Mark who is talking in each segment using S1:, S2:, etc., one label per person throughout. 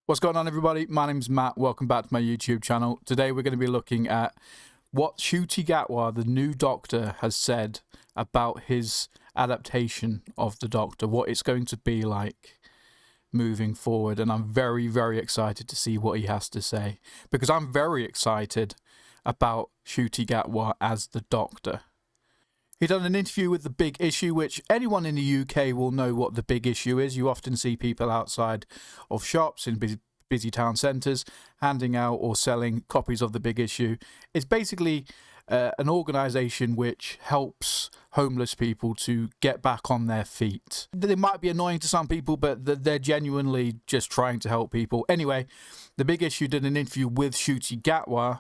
S1: What's going on, everybody? My name's Matt. Welcome back to my YouTube channel. Today we're going to be looking at what Ncuti Gatwa, the new Doctor, has said about his adaptation of the Doctor, what it's going to be like moving forward. And I'm very, very excited to see what he has to say, because I'm very excited about Ncuti Gatwa as the Doctor. He done an interview with The Big Issue, which anyone in the UK will know what The Big Issue is. You often see people outside of shops in busy town centres handing out or selling copies of The Big Issue. It's basically an organisation which helps homeless people to get back on their feet. They might be annoying to some people, but they're genuinely just trying to help people. Anyway, The Big Issue did an interview with Ncuti Gatwa,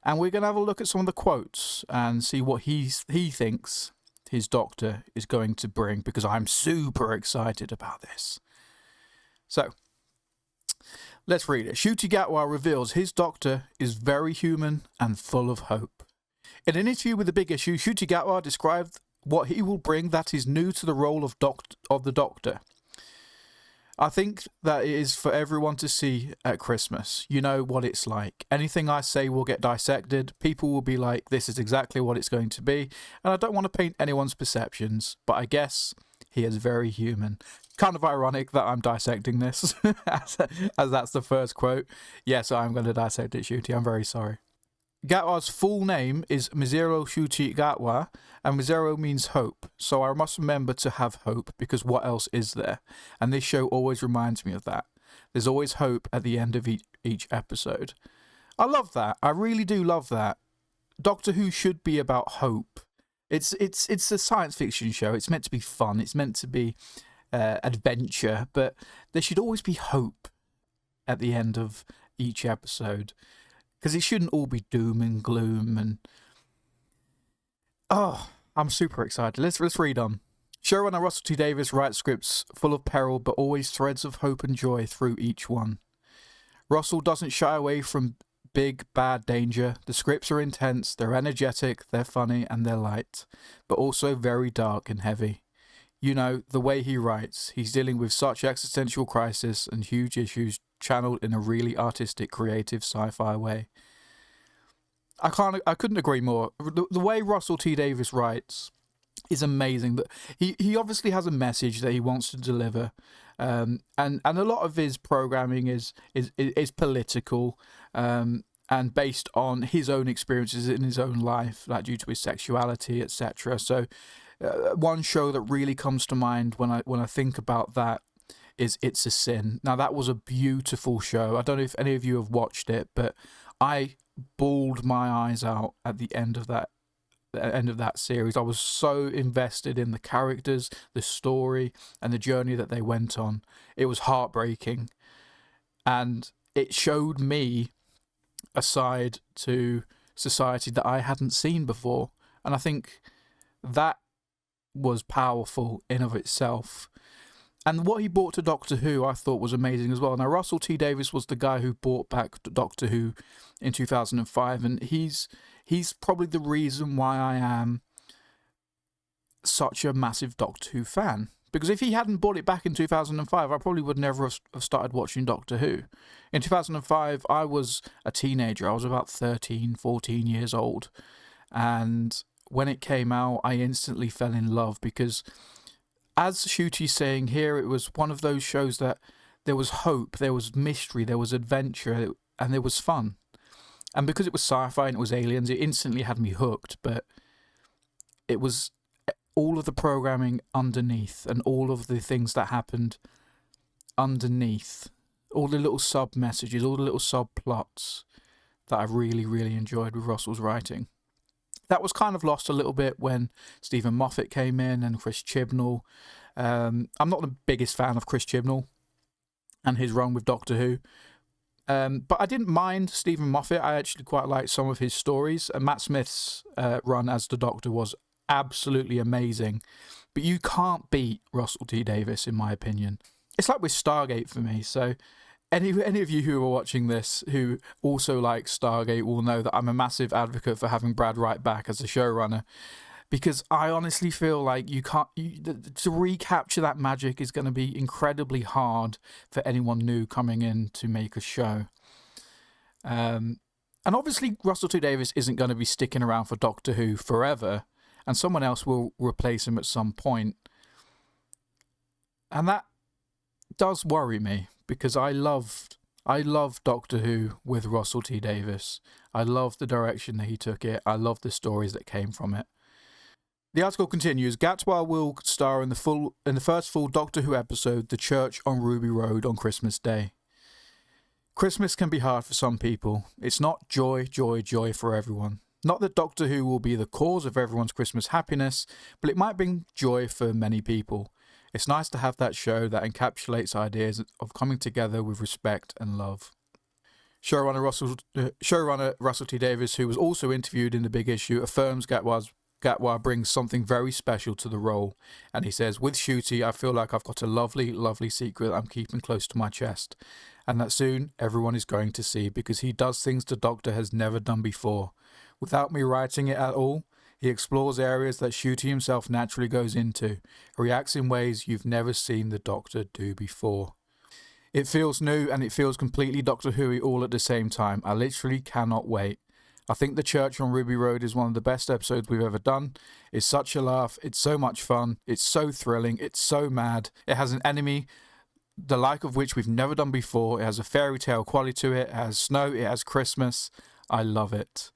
S1: and we're going to have a look at some of the quotes and see what he thinks his Doctor is going to bring, because I'm super excited about this. So, let's read it. Ncuti Gatwa reveals his Doctor is very human and full of hope. In an interview with The Big Issue, Ncuti Gatwa described what he will bring that is new to the role of the Doctor. I think that it is for everyone to see at Christmas. You know what it's like. Anything I say will get dissected. People will be like, this is exactly what it's going to be. And I don't want to paint anyone's perceptions, but I guess he is very human. Kind of ironic that I'm dissecting this, as that's the first quote. Yes, I'm going to dissect it, Ncuti. I'm very sorry. Gatwa's full name is Mzero Ncuti Gatwa, and Mzero means hope, so I must remember to have hope, because what else is there? And this show always reminds me of that. There's always hope at the end of each episode. I love that. I really do love that. Doctor Who should be about hope. It's a science fiction show. It's meant to be fun. It's meant to be adventure, but there should always be hope at the end of each episode. Because it shouldn't all be doom and gloom and... Oh, I'm super excited. Let's read on. Showrunner Russell T Davies writes scripts full of peril, but always threads of hope and joy through each one. Russell doesn't shy away from big, bad danger. The scripts are intense, they're energetic, they're funny, and they're light, but also very dark and heavy. You know, the way he writes, he's dealing with such existential crisis and huge issues channeled in a really artistic, creative sci-fi way. I couldn't agree more. The way Russell T Davies writes is amazing. That he obviously has a message that he wants to deliver, and a lot of his programming is political, and based on his own experiences in his own life, like due to his sexuality, etc. So, one show that really comes to mind when I think about that is It's a Sin. Now, that was a beautiful show. I don't know if any of you have watched it, but I bawled my eyes out at the end of that series. I was so invested in the characters, the story, and the journey that they went on. It was heartbreaking, and it showed me a side to society that I hadn't seen before, and I think that was powerful in of itself. And what he brought to Doctor Who, I thought, was amazing as well. Now, Russell T Davies was the guy who brought back Doctor Who in 2005, and he's probably the reason why I am such a massive Doctor Who fan. Because if he hadn't brought it back in 2005, I probably would never have started watching Doctor Who. In 2005, I was a teenager. I was about 13, 14 years old. And when it came out, I instantly fell in love, because as Ncuti's saying here, it was one of those shows that there was hope, there was mystery, there was adventure, and there was fun. And because it was sci-fi and it was aliens, it instantly had me hooked. But it was all of the programming underneath, and all of the things that happened underneath, all the little sub-messages, all the little subplots that I really, really enjoyed with Russell's writing. That was kind of lost a little bit when Stephen Moffat came in and Chris Chibnall. I'm not the biggest fan of Chris Chibnall and his run with Doctor Who. But I didn't mind Stephen Moffat. I actually quite liked some of his stories. And Matt Smith's run as the Doctor was absolutely amazing. But you can't beat Russell T Davies, in my opinion. It's like with Stargate for me. So any of you who are watching this who also like Stargate will know that I'm a massive advocate for having Brad Wright back as the showrunner. because I honestly feel like to recapture that magic is going to be incredibly hard for anyone new coming in to make a show. And obviously Russell T Davies isn't going to be sticking around for Doctor Who forever, and someone else will replace him at some point. And that does worry me, because I loved Doctor Who with Russell T Davies. I loved the direction that he took it. I loved the stories that came from it. The article continues. Gatwa will star in the first full Doctor Who episode, The Church on Ruby Road, on Christmas Day. Christmas can be hard for some people. It's not joy, joy, joy for everyone. Not that Doctor Who will be the cause of everyone's Christmas happiness, but it might bring joy for many people. It's nice to have that show that encapsulates ideas of coming together with respect and love. Showrunner Russell T Davies, who was also interviewed in the big issue, affirms Gatwa brings something very special to the role, and he says, with Ncuti, I feel like I've got a lovely, lovely secret I'm keeping close to my chest, and that soon everyone is going to see, because he does things the Doctor has never done before. Without me writing it at all, he explores areas that Ncuti himself naturally goes into, reacts in ways you've never seen the Doctor do before. It feels new and it feels completely Doctor Who-y all at the same time. I literally cannot wait. I think The Church on Ruby Road is one of the best episodes we've ever done. It's such a laugh, it's so much fun, it's so thrilling, it's so mad. It has an enemy, the like of which we've never done before. It has a fairy tale quality to it, it has snow, it has Christmas. I love it.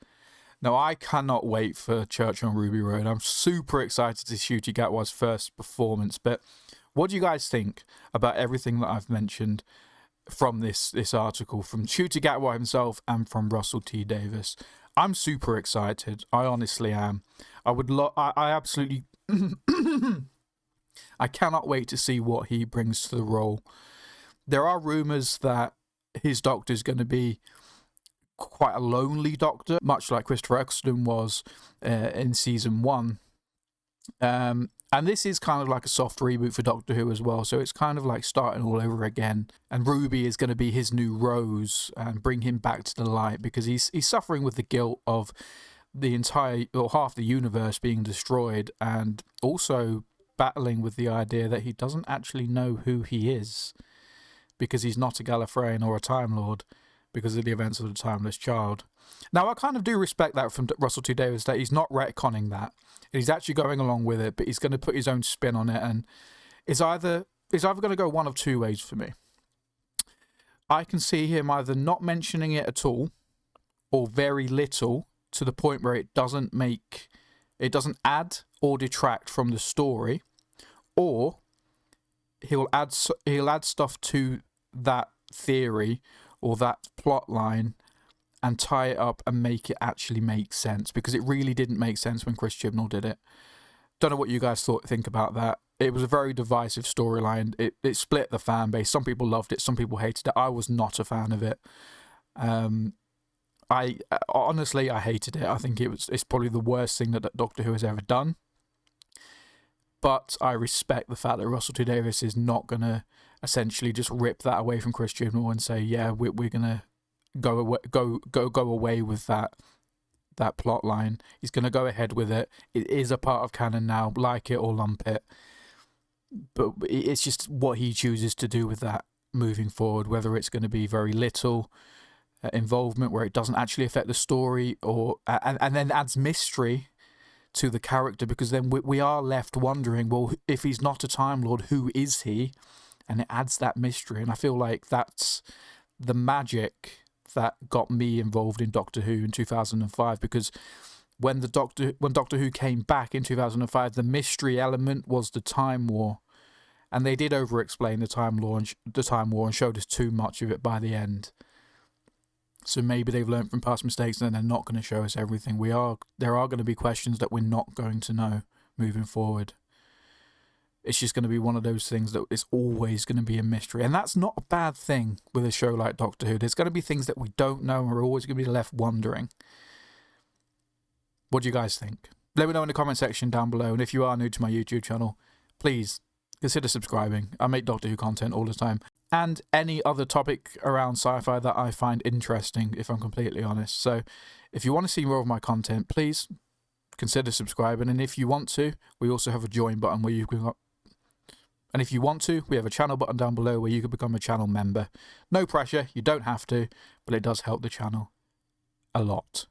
S1: Now, I cannot wait for Church on Ruby Road. I'm super excited to see Ncuti Gatwa's first performance. But what do you guys think about everything that I've mentioned from this article, from Ncuti Gatwa himself and from Russell T Davies? I'm super excited. I honestly am. I absolutely... I cannot wait to see what he brings to the role. There are rumours that his Doctor is going to be quite a lonely Doctor, much like Christopher Eccleston was in season 1. And this is kind of like a soft reboot for Doctor Who as well, so it's kind of like starting all over again. And Ruby is going to be his new Rose and bring him back to the light, because he's suffering with the guilt of the entire, or half the universe being destroyed, and also battling with the idea that he doesn't actually know who he is, because he's not a Gallifreyan or a Time Lord, because of the events of the Timeless Child. Now, I kind of do respect that from Russell T Davies, that he's not retconning that. He's actually going along with it, but he's going to put his own spin on it, and it's either going to go one of two ways for me. I can see him either not mentioning it at all, or very little, to the point where it doesn't add or detract from the story, or he'll add stuff to that theory or that plot line and tie it up and make it actually make sense, because it really didn't make sense when Chris Chibnall did it. Don't know what you guys think about that. It was a very divisive storyline. It split the fan base. Some people loved it, some people hated it. I was not a fan of it. I honestly hated it. I think it's probably the worst thing that Doctor Who has ever done. But I respect the fact that Russell T Davies is not going to essentially just rip that away from Chris Chibnall and say, yeah, we're going to go away with that plot line. He's going to go ahead with it. It is a part of canon now, like it or lump it. But it's just what he chooses to do with that moving forward, whether it's going to be very little involvement where it doesn't actually affect the story, or and then adds mystery to the character, because then we are left wondering, well, if he's not a Time Lord, who is he? And it adds that mystery, and I feel like that's the magic that got me involved in Doctor Who in 2005, because when Doctor Who came back in 2005, the mystery element was the Time War, and they did over-explain the Time War and showed us too much of it by the end. So maybe they've learned from past mistakes and they're not going to show us everything. There are going to be questions that we're not going to know moving forward. It's just going to be one of those things that is always going to be a mystery. And that's not a bad thing with a show like Doctor Who. There's going to be things that we don't know and we're always going to be left wondering. What do you guys think? Let me know in the comment section down below. And if you are new to my YouTube channel, please consider subscribing. I make Doctor Who content all the time. And any other topic around sci-fi that I find interesting, if I'm completely honest. So if you want to see more of my content, please consider subscribing. And if you want to, we also have a join button where you can... And if you want to, we have a channel button down below where you can become a channel member. No pressure, you don't have to, but it does help the channel a lot.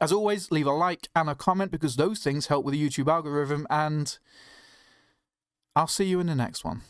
S1: As always, leave a like and a comment because those things help with the YouTube algorithm, and I'll see you in the next one.